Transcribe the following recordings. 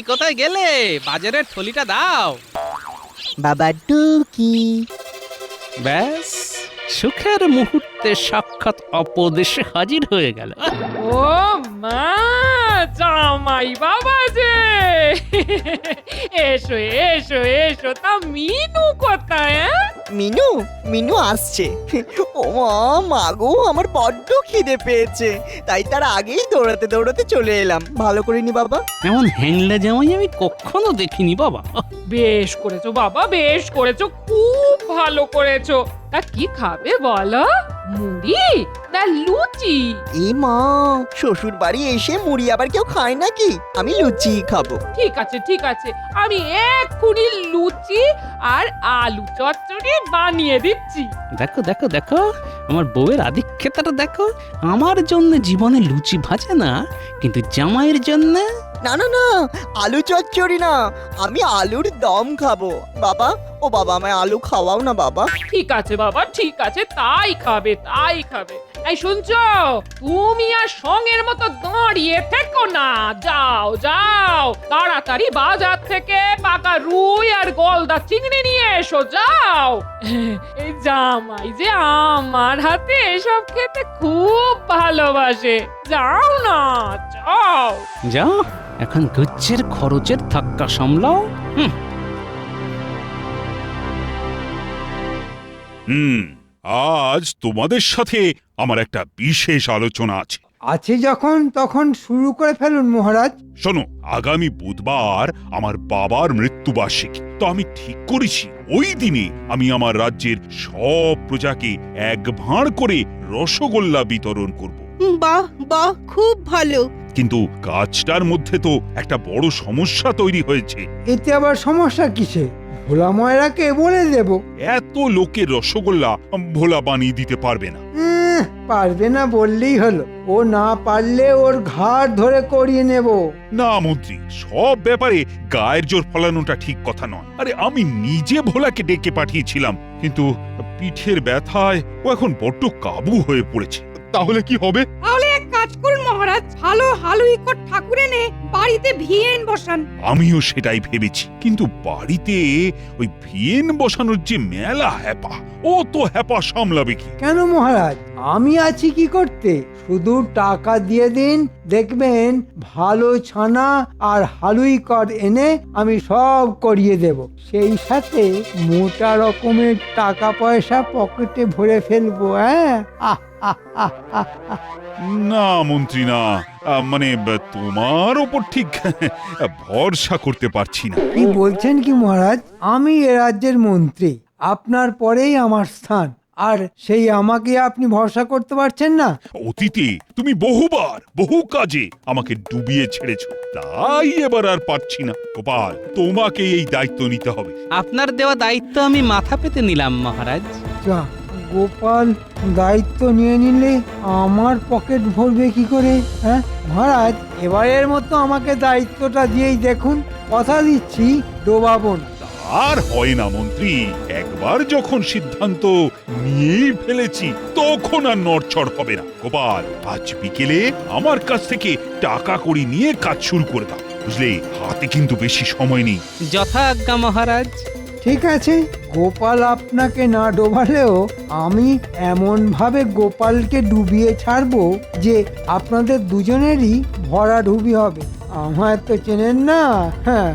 কোথায় গেলে? বাজারের থলিটা দাও। বাবা টুকি। ব্যাস, সুখের মুহূর্তে সাক্ষাৎ অপদেশে হাজির হয়ে গেল। ও মা, জামাই বাবা যে! এসো এসো এসো, তা মিনু কোথায়? মিনু মিনু আসছে। ও মা গো, আমার বড্ড খিদে পেয়েছে, তাই তার আগেই দৌড়াতে দৌড়াতে চলে এলাম। ভালো করিনি বাবা? এমন হ্যাংলা জামাই আমি কখনো দেখিনি বাবা। বেশ করেছো বাবা, বেশ করেছো, খুব ভালো করেছো। তা কি খাবে বলো? মুড়ি না লুচি? এ মা, শ্বশুর বাড়ি এসে মুড়ি আবার কেউ খায় নাকি? আমি লুচি খাবো। ঠিক আছে ঠিক আছে, আমি এক্ষুনি লুচি আর আলু চচ্চড়ি বানিয়ে দিচ্ছি। দেখো দেখো দেখো, আমার বউয়ের আধিক্যতাটা দেখো। আমার জন্য জীবনে লুচি ভাজে না, কিন্তু জামাইয়ের জন্য। না না না, আলু চচ্চড়ি না, আমি আলুর দম খাবো। বাবা, ও বাবা, আমায় আলু খাওয়াও না বাবা। ঠিক আছে বাবা, ঠিক আছে, তাই খাবে তাই খাবে। এই শুনছো, তুমি আর সঙ্গের মতো দাঁড়িয়ে থেকো না, যাও যাও, তাড়াতাড়ি বাজার থেকে পাকা রুই আর গলদা চিংড়ি নিয়ে এসো, যাও। এই জামাই যে আমার হাতে এসব খেতে খুব ভালোবাসে, যাও না, যাও। যাও, এখন গুচ্ছের খরচের ধাক্কা সামলাও। আজ তোমাদের সাথে আমার একটা বিশেষ আলোচনা আছে। আছে যখন তখন শুরু করে ফেলুন মহারাজ। শোনো, আগামী বুধবার আমার বাবার মৃত্যুবার্ষিকী। তো আমি ঠিক করেছি ওই দিনে আমি আমার রাজ্যের সব প্রজাকে এক ভাঁড় করে রসগোল্লা বিতরণ করব। বাহ বাহ, খুব ভালো। কিন্তু কাজটার মধ্যে তো একটা বড় সমস্যা তৈরি হয়েছে। এতে আবার সমস্যা কিসে? ভোলা ময়রাকে বলে দেব। এত লোকের রসগোল্লা ভোলা বানিয়ে দিতে পারবে না। পারবে না বললেই হলো, ও না পারলে ওর ঘাড় ধরে করিয়ে নেব। না মন্ত্রী, সব ব্যাপারে গায়ের জোর ফলানোটা ঠিক কথা নয়। আরে আমি নিজে ভোলাকে ডেকে পাঠিয়েছিলাম, কিন্তু পিঠের ব্যথায় ও এখন বড্ড কাবু হয়ে পড়েছে। তাহলে কি হবে? তাহলে এক কাজ করুন মহারাজ, ভালো হালুইকর ঠাকুর এনে বাড়িতে ভিয়েন বসান। আমিও সেটাই ভেবেছি, কিন্তু বাড়িতে ওই ভিয়েন বসানোর যে মেলা হ্যাপা, ও তো হ্যাপা সামলাবে কি? কেন মহারাজ, আমি আছি কি করতে? শুধু টাকা দিয়ে দিন, দেখবেন ভালো ছানা আর হালুইকর এনে আমি সব করিয়ে দেব। সেই সাথে মোটা রকমের টাকা পয়সা পকেটে ভরে ফেলবো। হ্যাঁ, না মন্ত্রী না, মানে তোমার ওপর ঠিক ভরসা করতে পারছি না। কি বলছেন কি মহারাজ? আমি এ রাজ্যের মন্ত্রী, আপনার পরেই আমার স্থান, আর সেই আমাকে আপনি ভরসা করতে পারছেন না? অতীতে তুমি বহুবার বহু কাজে আমাকে ডুবিয়ে ছেড়েছো, তাই এবার আর পারছি না। গোপাল, তোমাকে এই দায়িত্ব নিতে হবে। আপনার দেওয়া দায়িত্ব আমি মাথা পেতে নিলাম মহারাজ। যা, গোপাল দায়িত্ব নিয়ে নিলে আমার পকেট ভরবে কি করে? হ্যাঁ মহারাজ, এবারের মতো আমাকে দায়িত্বটা দিয়েই দেখুন, কথা দিচ্ছি ডোবাবো না। আর হয় না মন্ত্রী, একবার যখন সিদ্ধান্ত নিয়েই ফেলেছি তখন আর নড়চড় হবে না। গোপাল, আজ বিকেলে আমার কাছ থেকে টাকা কড়ি নিয়ে কাজ শুরু করে দাও, বুঝলে? হাতে কিন্তু বেশি সময় নেই। যথা আজ্ঞা মহারাজ। ঠিক আছে, গোপাল আপনাকে না ডোবালেও আমি এমন ভাবে গোপালকে ডুবিয়ে ছাড়বো যে আপনাদের দুজনেরই ভরাডুবি হবে। আমায় তো চেনেন না। হ্যাঁ,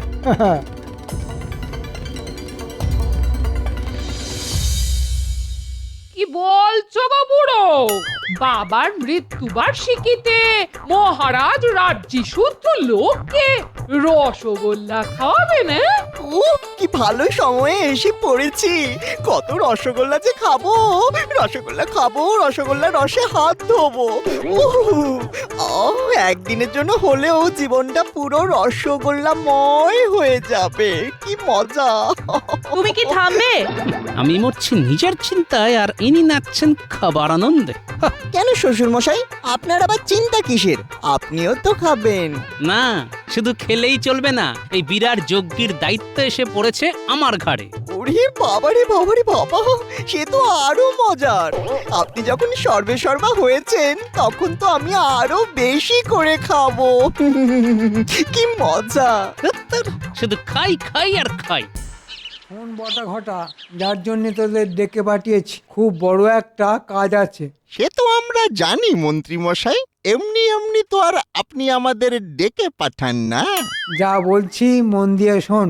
কি বলছো গো বুড়ো? বাবার মৃত্যুবার্ষিকীতে মহারাজ রাজ্যি শুদ্ধ লোককে রসগোল্লা খাওয়াবে না? কি ভালো সময়ে এসে পড়েছি। কত রসগোল্লা যে খাবো, রসগোল্লা খাবো, রসগোল্লা রসে হাত ধোবো। একদিনের জন্য হলেও জীবনটা পুরো রসগোল্লাময় হয়ে যাবে। কি মজা! তুমি কি থামবে? আমি মরছি নিজের চিন্তায়, আর ইনি নাচছেন খাবার আনন্দে। কেন শ্বশুর মশাই, আপনার আবার চিন্তা কিসের? আপনিও তো খাবেন। না, শুধু খেলে এলেই চলবে না, এই বিরাট যজ্ঞের দায়িত্ব এসে পড়েছে আমার ঘাড়ে। ওরে বাবারে বাবা, সে তো আরো মজার। আপনি যখন সর্বেসর্বা হয়েছেন তখন তো আমি আরো বেশি করে খাবো। কি মজা! ধ্যাত্তের, শুধু খাই খাই আর খাই। শোন বটা ঘটা, যার জন্য তোদের ডেকে পাঠিয়েছি, খুব বড় একটা কাজ আছে। সে তো আমরা জানি মন্ত্রী মশাই, এমনি এমনি তো আর আপনি আমাদের ডেকে পাঠান না। যা বলছি মন দিয়ে শোন।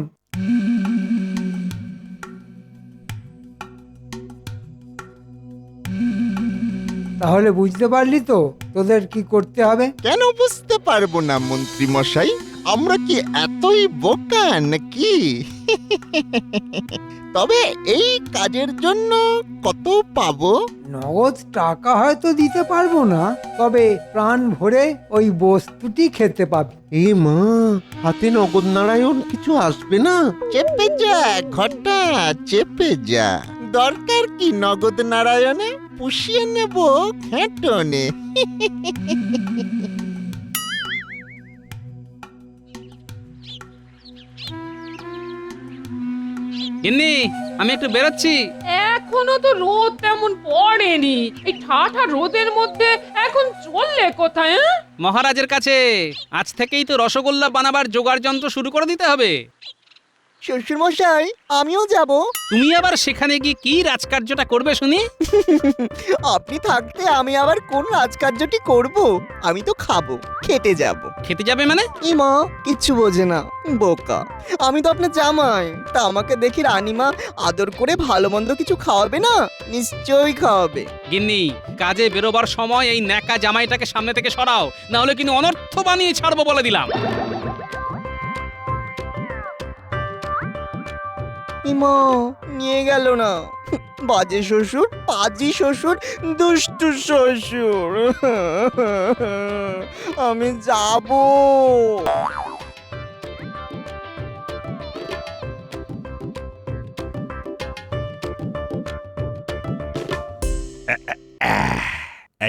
তাহলে বুঝতে পারলি তো তোদের কি করতে হবে? কেন বুঝতে পারবো না মন্ত্রী মশাই, আমরা কি এতই বোকা নাকি? তবে এই কাজের জন্য কত পাবো? নগদ টাকা হয়তো দিতে পারবো না, তবে প্রাণ ভরে ওই বস্তুটি খেতে পাবি। এ মা, হাতে নগদ নারায়ণ কিছু আসবে না? চেপে যা ঘটা, চেপে যা। দরকার কি নগদ নারায়ণে? পুষিয়ে নেব ঘেঁটনে। গিন্নি, আমি একটু বেরোচ্ছি। এখনো তো রোদ তেমন পড়েনি, এই ঠাঠা রোদের মধ্যে এখন চললে কোথায়? মহারাজের কাছে আজ থেকেই তো রসগোল্লা বানাবার জোগাড় যন্ত্র শুরু করে দিতে হবে। শ্বশুর মশাই, আমিও যাব। তুমি আবার সেখানে গিয়ে কি রাজকার্যটা করবে শুনি? আপনি থাকতে আমি আবার কোন রাজকার্যটি করব? আমি তো খাবো, খেতে যাব। খেতে যাবে মানে? ইমা কিচ্ছু বোঝে না, বোকা। আমি তো আপনার জামাই, তা আমাকে দেখি রানীমা আদর করে ভালো মন্দ কিছু খাওয়াবে না? নিশ্চয়ই খাওয়াবে। গিন্নি, কাজে বেরোবার সময় এই ন্যাকা জামাইটাকে সামনে থেকে সরাও, না হলে কিন্তু অনর্থ বানিয়ে ছাড়বো বলে দিলাম। ইমা নিয়ে গেল না। বাজে শ্বশুর, পাজি শ্বশুর, দুষ্টু শ্বশুর। আমি যাব।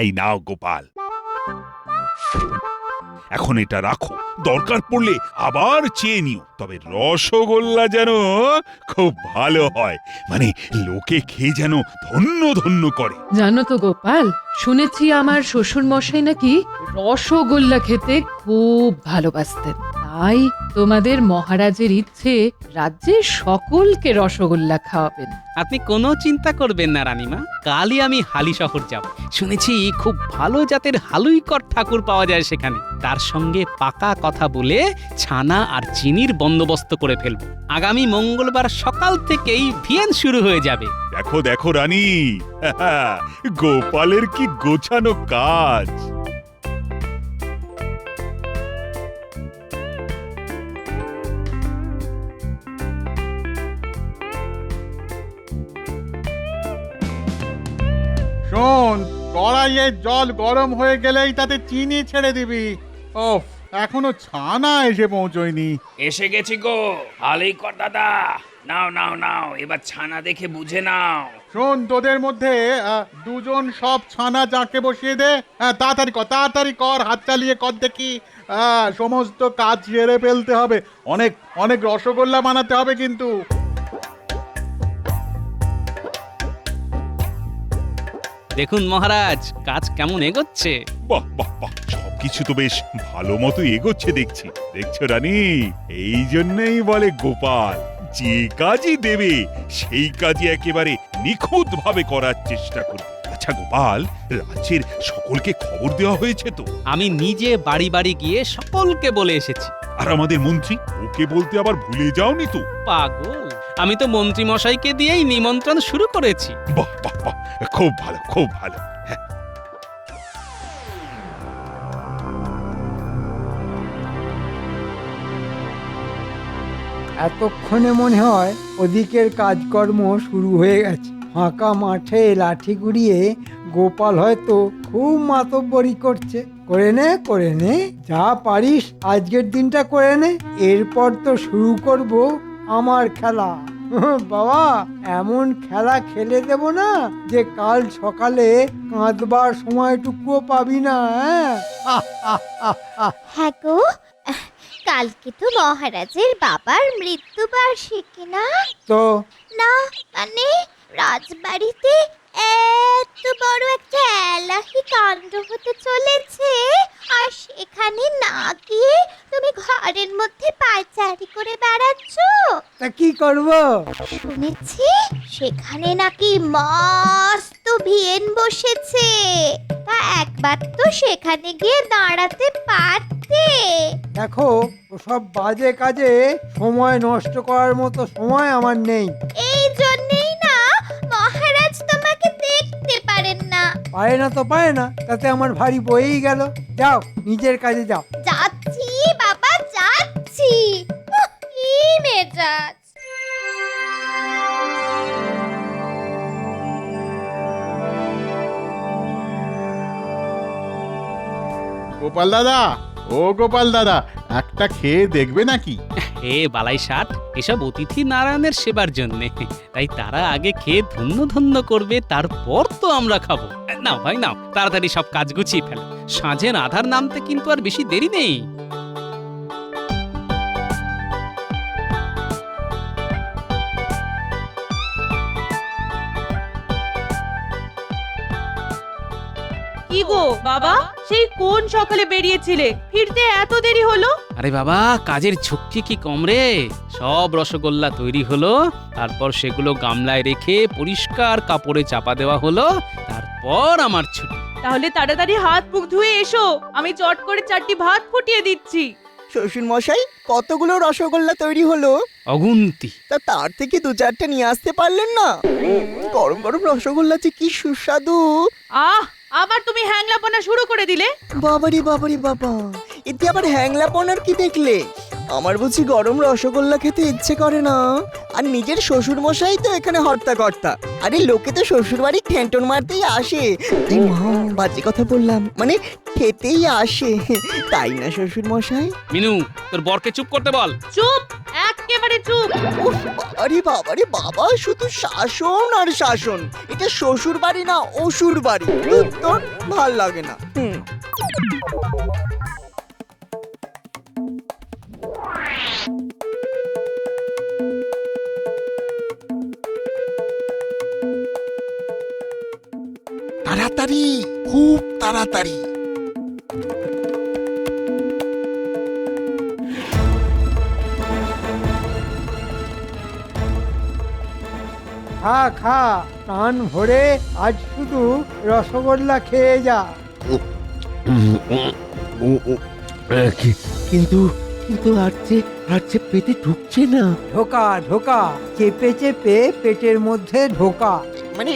এই নাও গোপাল, এখন এটা রাখো, দরকার পড়লে আবার চেয়ে নিও। তবে রসগোল্লা যেন খুব ভালো হয়, মানে লোকে খেয়ে যেন ধন্য ধন্য করে। জানো তো গোপাল, শুনেছি আমার শ্বশুর মশাই নাকি রসগোল্লা খেতে খুব ভালোবাসতেন। তাই তোমাদের মহারাজের ইচ্ছে রাজ্যের সকলকে রসগোল্লা খাওয়াবেন। আপনি কোনো চিন্তা করবেন না রানীমা, কালই আমি হালি শহর যাব। শুনেছি খুব ভালো জাতের হালুইকর ঠাকুর পাওয়া যায় সেখানে। তার সঙ্গে পাকা কথা বলে ছানা আর চিনির বন্দোবস্ত করে ফেলবো। আগামী মঙ্গলবার সকাল থেকেই ভিয়েন শুরু হয়ে যাবে। দেখো দেখো রানী, গোপালের কি গোছানো কাজ। শোন, কড়াইয়ে জল গরম হয়ে গেলেই তাতে চিনি ছেড়ে দিবি। ওফ, এখনো ছানা এসে পৌঁছয়নি। এসে গেছি গো হালুইকর দাদা, নাও নাও নাও, এবার ছানা দেখে বুঝে নাও। শোন, তোদের মধ্যে দুজন সব ছানা জাঁকে বসিয়ে দে। তাড়াতাড়ি কর, হাত চালিয়ে কর দেখি। সমস্ত কাজ সেরে ফেলতে হবে। অনেক অনেক রসগোল্লা বানাতে হবে কিন্তু। দেখুন মহারাজ, কাজ কেমন এগোচ্ছে। বাহ বাহ বাহ, সবকিছু তো বেশ ভালো মতো এগোচ্ছে দেখছি। দেখছো রানী, এই জন্যই বলে গোপাল যে কাজই দেবে সেই কাজই একেবারে নিখুঁত ভাবে করার চেষ্টা করবে। আচ্ছা গোপাল, রাজ্যের সকলকে খবর দেওয়া হয়েছে তো? আমি নিজে বাড়ি বাড়ি গিয়ে সকলকে বলে এসেছি। আর আমাদের মন্ত্রী, ওকে বলতে আবার ভুলে যাওনি তো? পাগল, আমি তো মন্ত্রী মশাইকে দিয়েই নিমন্ত্রণ শুরু করেছি। বাহ বাহ বাহ, খুব ভালো খুব ভালো। হ্যাঁ, এতক্ষণে মনে হয় ওদিকের কাজকর্ম শুরু হয়ে গেছে। ফাঁকা মাঠে লাঠি ঘুরিয়ে গোপাল হয়তো খুব মাতব্বরি করছে। করে নে, যা পারিস আজকের দিনটা করে নে, এরপর তো শুরু করব আমার খেলা। বাবা, এমন খেলা খেলে দেব না যে কাল সকালে কাঁদবার সময়টুকুও পাবি না। হ্যাঁ গো, কালকে তো মহারাজের বাবার মৃত্যুবার্ষিকী না? তো না মানে রাজবাড়িতে এত বড় একটা এলাহি কাণ্ড হতে চলেছে, আর সেখানে না গিয়ে তুমি ঘরের মধ্যে পায়চারি করে বেড়াচ্ছ। তা কি করব? শুনেছি সেখানে নাকি মস্ত ভিয়েন বসেছে, তা একবার তো সেখানে গিয়ে দাঁড়াতে পারতে। দেখো, ওসব বাজে কাজে সময় নষ্ট করার মতো সময় আমার নেই। এই জন্যই না মহারাজ তোমাকে দেখতে পারেন না। পারে না তো পারে না, তাতে আমার ভারী বয়েই গেল। যাও, নিজের কাজে যাও। যাচ্ছি বাবা যাচ্ছি। কি মেজাজ! গোপাল দাদা, ও গোপাল দাদা, একটা খেয়ে দেখবে নাকি? হে বালাই ষাট, এসব অতিথি নারায়ণের সেবার জন্যে, তাই তারা আগে খেয়ে ধন্য ধন্য করবে, তারপর তো আমরা খাবো। নাও ভাই নাও, তাড়াতাড়ি সব কাজ গুছিয়ে ফেলো, সাঁঝের আধার নামতে কিন্তু আর বেশি দেরি নেই। কি গো বাবা, সেই কোন সকালে বেরিয়েছিলে, ফিরতে এত দেরি হলো? আরে বাবা, কাজের ঝুঁকি কি কম রে? সব রসগোল্লা তৈরি হলো, তারপর সেগুলো গামলায় রেখে পরিষ্কার কাপড়ে চাপা দেওয়া হলো, তারপর আমার ছুটি। তাহলে তাড়াতাড়ি হাত মুখ ধুয়ে এসো, আমি চট করে 4টি ভাত ফুটিয়ে দিচ্ছি। শ্বশুর মশাই, কতগুলো রসগোল্লা তৈরি হলো? অগুন্তি। তা তার থেকে 2-4টে নিয়ে আসতে পারলেন না? গরম গরম রসগোল্লা যে কি সুস্বাদু! আহ, আবার তুমি হ্যাংলাপনা শুরু করে দিলে। বাবারি বাবারি বাবা, এতে আবার হ্যাংলাপনার কি দেখলে? আমার বুঝি গরম রসগোল্লা খেতে ইচ্ছে করে না? আর নিজের শ্বশুর মশাই তো এখানে হর্তাকর্তা। আরে লোকে তো শ্বশুর বাড়ি ঠেন্টন মারতেই আসে। এই মা, বাজে কথা বললাম, মানে খেতেই আসে, তাই না শ্বশুর মশাই? মিনু, তোর বরকে চুপ করতে বল। চুপ, একেবারে চুপ। উফ, আরে বাবারে বাবা, শুধু শাসন আর শাসন। এটা শ্বশুর বাড়ি না অসুর বাড়ি। তোর ভাল লাগে না। তাড়াতাড়ি, খুব তাড়াতাড়ি। খা খা, প্রাণ ভরে আজ শুধু রসগোল্লা খেয়ে যা। কিন্তু কিন্তু আর যে পেটে ঢুকছে না। ঢোকা ঢোকা, চেপে চেপে পেটের মধ্যে ঢোকা। মানে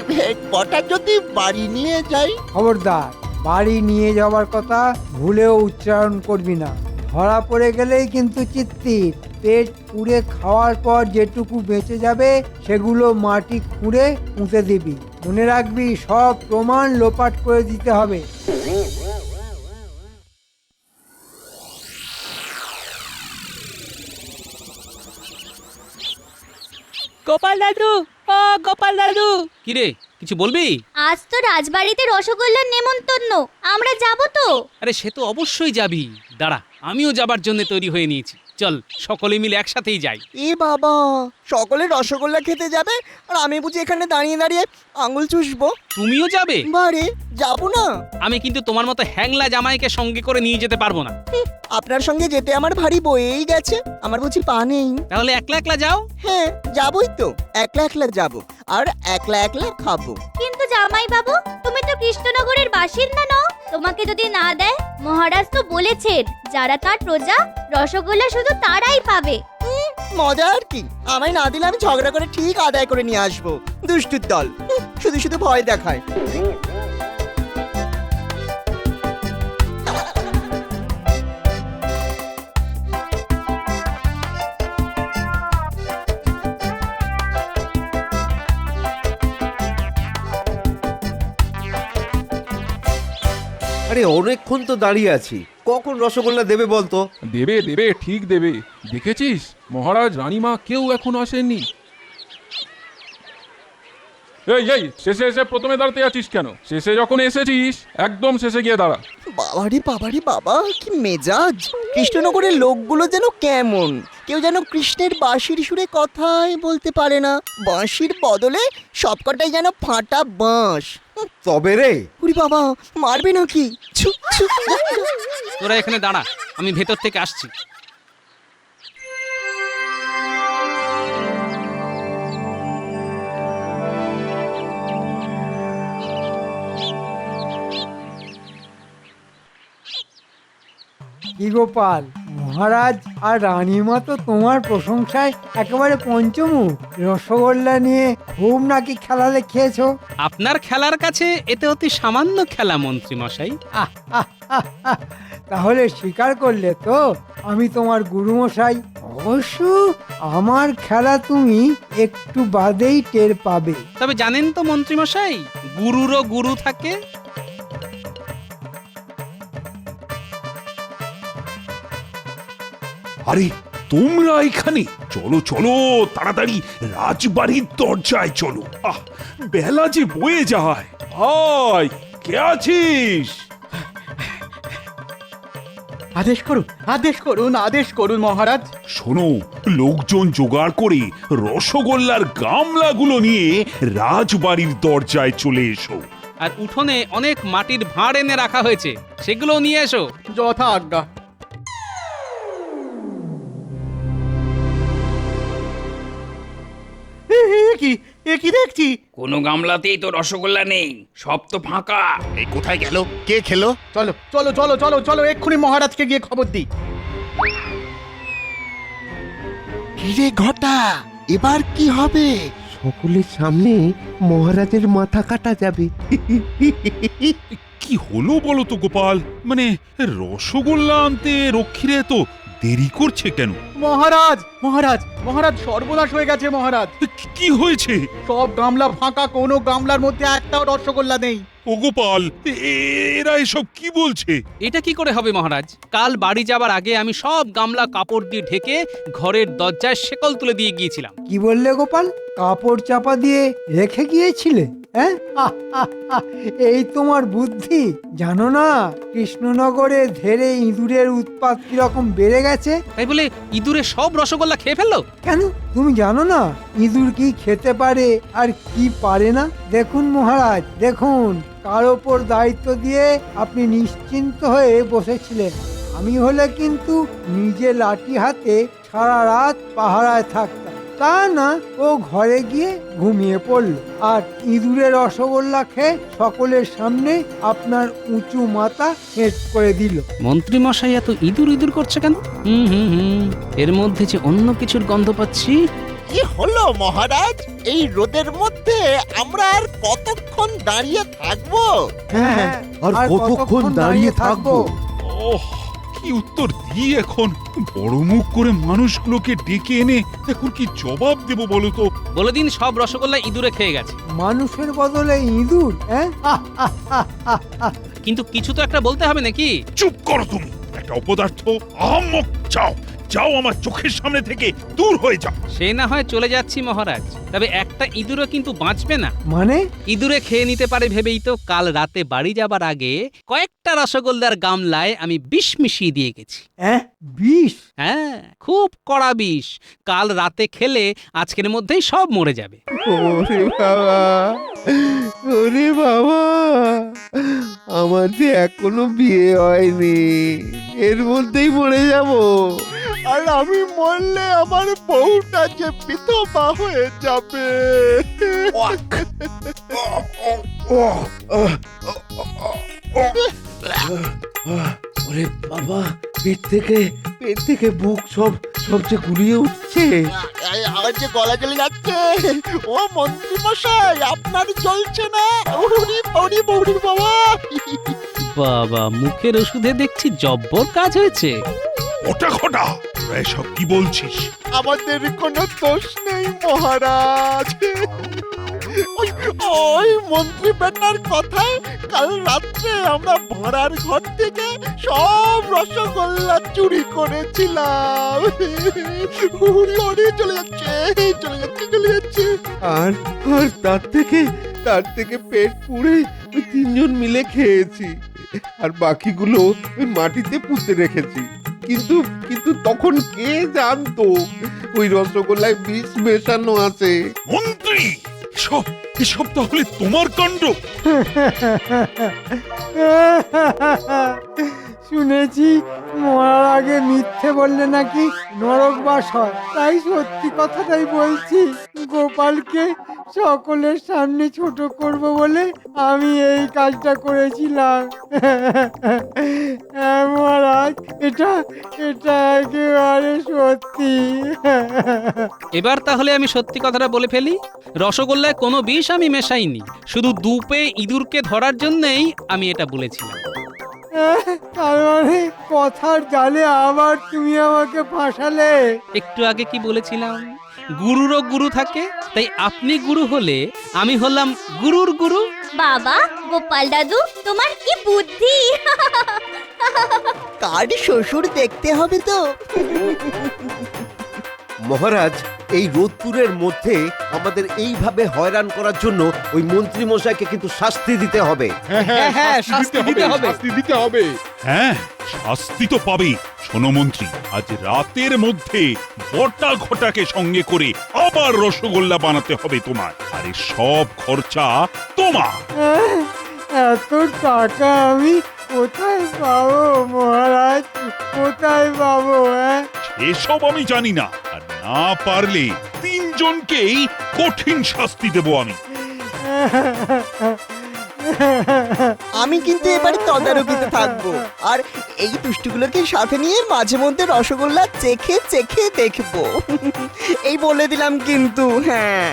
কটা যদি বাড়ি নিয়ে যাই? খবরদার, বাড়ি নিয়ে যাওয়ার কথা ভুলেও উচ্চারণ করবি না। ধরা পড়ে গেলেই কিন্তু চিত্তির। পেট পুড়ে খাওয়ার পর যেটুকু বেঁচে যাবে সেগুলো মাটি খুঁড়ে পুঁতে দিবি। মনে রাখবি, সব প্রমাণ লোপাট করে দিতে হবে। গোপাল দাদু, ও গোপাল দাদু। কিরে, কিছু বলবি? আজ তো রাজবাড়িতে রসগোল্লার নেমন্তন্ন, আমরা যাব তো? আরে সে তো অবশ্যই যাবি, দাঁড়া, আমিও যাবার জন্য তৈরি হয়ে নিয়েছি। চল, সকলে মিলে একসাথেই যাই। এ বাবা, সকলে রসগোল্লা খেতে যাবে আর আমি বুঝি এখানে দাঁড়িয়ে দাঁড়িয়ে আঙুল চুষবো? তুমিও যাবে? বারে, যাবো না। আমি কিন্তু তোমার মতো হ্যাংলা জামাইকে সঙ্গে করে নিয়ে যেতে পারবো না। আপনার সঙ্গে যেতে আমার ভারী বয়েই গেছে, আমার বুঝি পা নেই। তাহলে একলা একলা যাও। হ্যাঁ, যাবোই তো, একলা একলা যাবো আর একলা একলা খাবো। কিন্তু জামাই বাবু, তুমি তো কৃষ্ণনগরের বাসিন্দা নও, তোমাকে যদি না দেয়, মহারাজ তো বলেছেন যারা তার প্রজা, রসগোল্লা শুধু তারাই পাবে। মজা আর কি, আমায় না দিলে আমি ঝগড়া করে ঠিক আদায় করে নিয়ে আসবো। দুষ্টুর দল, শুধু শুধু ভয় দেখায়। আরে অনেকক্ষণ তো দাঁড়িয়ে আছি, কখন রসগোল্লা দেবে বলতো? দেবে দেবে, ঠিক দেবে। দেখেছিস, মহারাজ রানীমা কেউ এখন আসেননি। এই এই শেষে এসে প্রথমে দাঁড়াতে আছিস কেন? শেষে যখন এসেছিস একদম শেষে গিয়ে দাঁড়া। বাবারি বাবা, কি মেজাজ! কৃষ্ণনগরের লোকগুলো যেন কেমন, কেউ যেন কৃষ্ণের বাঁশির সুরে কথাই বলতে পারে না, বাঁশির বদলে সবকটাই যেন ফাটা বাঁশ। তবে রে, উরি বাবা, মারবে নাকি? ছু ছু। তোরা এখানে দাঁড়া, আমি ভেতর থেকে আসছি। কি গোপাল, মহারাজ আর রানীমা তো তোমার প্রশংসায় একেবারে পঞ্চমুখ। রসগোল্লা নিয়ে খুব নাকি খেলা দেখিয়েছো। আপনার খেলার কাছে এতে অতি সামান্য খেলা মন্ত্রী মশাই। তাহলে স্বীকার করলে তো আমি তোমার গুরুমশাই। অবশ্য আমার খেলা তুমি একটু বাদেই টের পাবে। তবে জানেন তো মন্ত্রী মশাই, গুরুরও গুরু থাকে। আরে তোমরা এখানে? চলো চলো তাড়াতাড়ি রাজবাড়ির দরজায় চলো। বেলা যে বয়ে যায়। হাই, কে আছিস? আদেশ করুন মহারাজ। শোনো, লোকজন জোগাড় করে রসগোল্লার গামলাগুলো নিয়ে রাজবাড়ির দরজায় চলে এসো। আর উঠোনে অনেক মাটির ভাঁড় এনে রাখা হয়েছে, সেগুলো নিয়ে এসো। যথা আজ্ঞা। কি দেখছি? কোনো গামলাতেই তো রসগোল্লা নেই, সব তো ফাঁকা। এই কোথায় গেল? কে খেলো? চলো চলো চলো চলো চলো, এক্ষুনি মহারাজকে গিয়ে খবর দিই। কিরে ঘটা, এবার কি হবে? সকলের সামনে মহারাজের মাথা কাটা যাবে। কি হলো বলো তো গোপাল? মানে রসগোল্লা আনতে রক্ষীরে তো দেরি করছে কেন? মহারাজ মহারাজ মহারাজ, সর্বনাশ হয়ে গেছে মহারাজ। কি হয়েছে? সব গামলা ফাঁকা, কোনো গামলার মধ্যে একটাও রসগোল্লা নেই। ও গোপাল, এরা এসব কি বলছে? এটা কি করে হবে মহারাজ? কাল বাড়ি যাবার আগে আমি সব গামলা কাপড় দিয়ে ঢেকে ঘরের দরজায় শেকল তুলে দিয়ে গিয়েছিলাম। কি বললে গোপাল? কাপড় চাপা দিয়ে রেখে গিয়েছিলে? হ্যাঁ, এই তোমার বুদ্ধি। জানো না কৃষ্ণনগরে ধেরে ইঁদুরের উৎপাত কিরকম বেড়ে গেছে? তাই বলে ইঁদুরে সব রসগোল্লা খেয়ে ফেললো? কেন, তুমি জানো না ইঁদুর কি খেতে পারে আর কি পারে না? দেখুন মহারাজ, দেখুন, কার ওপর দায়িত্ব দিয়ে আপনি নিশ্চিন্ত হয়ে বসেছিলেন। আমি হলে কিন্তু নিজে লাঠি হাতে সারা রাত পাহারায় থাকতাম। তা না, ও ঘরে গিয়ে ঘুমিয়ে পড়ল আর ইঁদুরের রসগোল্লা খেয়ে সকলের সামনে আপনার উঁচু মাথা হেঁট করে দিল। মন্ত্রী মশাই এত ইঁদুর ইঁদুর করছে কেন? এর মধ্যে যে অন্য কিছুর গন্ধ পাচ্ছি। কি হলো মহারাজ? এই রোদের মধ্যে আমরা আর কতক্ষণ দাঁড়িয়ে থাকবো? হ্যাঁ, আর কতক্ষণ দাঁড়িয়ে থাকবো? ওহ, কি উত্তর দিই এখন? বড় মুখ করে মানুষগুলোকে ডেকে এনে এখন কি জবাব দেব বলো তো? বলে দিন সব রসগোল্লা ইঁদুরে খেয়ে গেছে। মানুষের বদলে ইঁদুর? হ্যাঁ, কিন্তু কিছু তো একটা বলতে হবে নাকি? চুপ করো তুমি, একটা অপদার্থ, আহাম্মক! যাও যাও, আমার চোখের সামনে থেকে দূর হয়ে যাও। সে না হয় চলে যাচ্ছি মহারাজ, তবে একটা ইঁদুরও কিন্তু বাঁচবে না। মানে? ইঁদুরে খেয়ে নিতে পারে ভেবেই তো কাল রাতে বাড়ি যাবার আগে কয়েকটা রসগোল্লার গামলায় আমি বিষ মিশিয়ে দিয়ে গেছি। বিষ? হ্যাঁ, খুব কড়া বিষ। কাল রাতে খেলে আজকের মধ্যেই সব মরে যাবে। ওরে বাবা, ওরে বাবা, আমার যে এখনো বিয়ে হয়নি, এর মধ্যেই মরে যাব। আর আমি মরলে আমার বউটা যে বিধবা হয়ে যাবে। ওরে বাবা, পেট থেকে বুক সব যে গুলিয়ে উঠছে। আমার যে গলা জ্বলে যাচ্ছে। ও মন্ত্রী মশাই, আপনার জ্বলছে না? ওরে বৌড়ির বাবা! বাবা, মুখের ওষুধে দেখছি জব্বর কাজ হয়েছে। ওটা খটা, তোরা এসব কি বলছিস? আমাদের কোনো দোষ নেই মহারাজ। ওই মন্ত্রী বেটার কথায় কাল রাত্রে আমরা ভাড়ার ঘর থেকে সব রসগোল্লা চুরি করেছিলাম। ওরে চলে যাচ্ছে চলে যাচ্ছে চলে যাচ্ছে। আর আর তার থেকে পেট পুড়ে ওই তিনজন মিলে খেয়েছি, আর বাকিগুলো ওই মাটিতে পুঁতে রেখেছি। কিন্তু কিন্তু তখন কে জানতো ওই রসগোল্লায় বিষ মেশানো আছে? মন্ত্রী, এসব তাহলে তোমার কাণ্ড? শুনেছি মরার আগে মিথ্যে বললে নাকি নরকবাস হয়, তাই সত্যি কথাটাই বলছি। গোপালকে সকলের সামনে ছোট করব বলে আমি এই কাজটা করেছিলাম। হ্যাঁ মহারাজ, এটা একেবারে সত্যি। এবার তাহলে আমি সত্যি কথাটা বলে ফেলি। রসগোল্লায় কোনো বিষ আমি মেশাইনি, শুধু দুপে ইঁদুরকে ধরার জন্যই আমি এটা বলেছিলাম। তার মানে কথার জালে আবার তুমি আমাকে ফাঁসালে। একটু আগে কি বলেছিলাম, গুরুরও গুরু থাকে, তাই আপনি গুরু হলে আমি হলাম গুরুর গুরু। বাবা গোপাল দাদু, তোমার কি বুদ্ধি! কার শ্বশুর দেখতে হবে তো। মহারাজ, এই রোদপুরের মধ্যে আমাদের এইভাবে হয়রান করার জন্য ওই মন্ত্রী মশাইকে কিন্তু শাস্তি দিতে হবে। হ্যাঁ, শাস্তি দিতে হবে, শাস্তি দিতে হবে। হ্যাঁ, শাস্তি তো পাবেই। শোনো মন্ত্রী, আজ রাতের মধ্যে বটা ঘটাকে সঙ্গে করে আবার রসগোল্লা বানাতে হবে তোমার, আর এই সব খরচা তোমার। এত টাকা আমি কোথায় পাবো মহারাজ, কোথায় পাবো? এসব আমি জানি না, আর না পারলে তিনজনকেই কঠিন শাস্তি দেব আমি। আমি কিন্তু এবারে তদারকিতে থাকবো, আর এই দুষ্টুগুলোকে সাথে নিয়ে মাঝে মধ্যে রসগোল্লা চেখে দেখবো। এই বলে দিলাম কিন্তু। হ্যাঁ।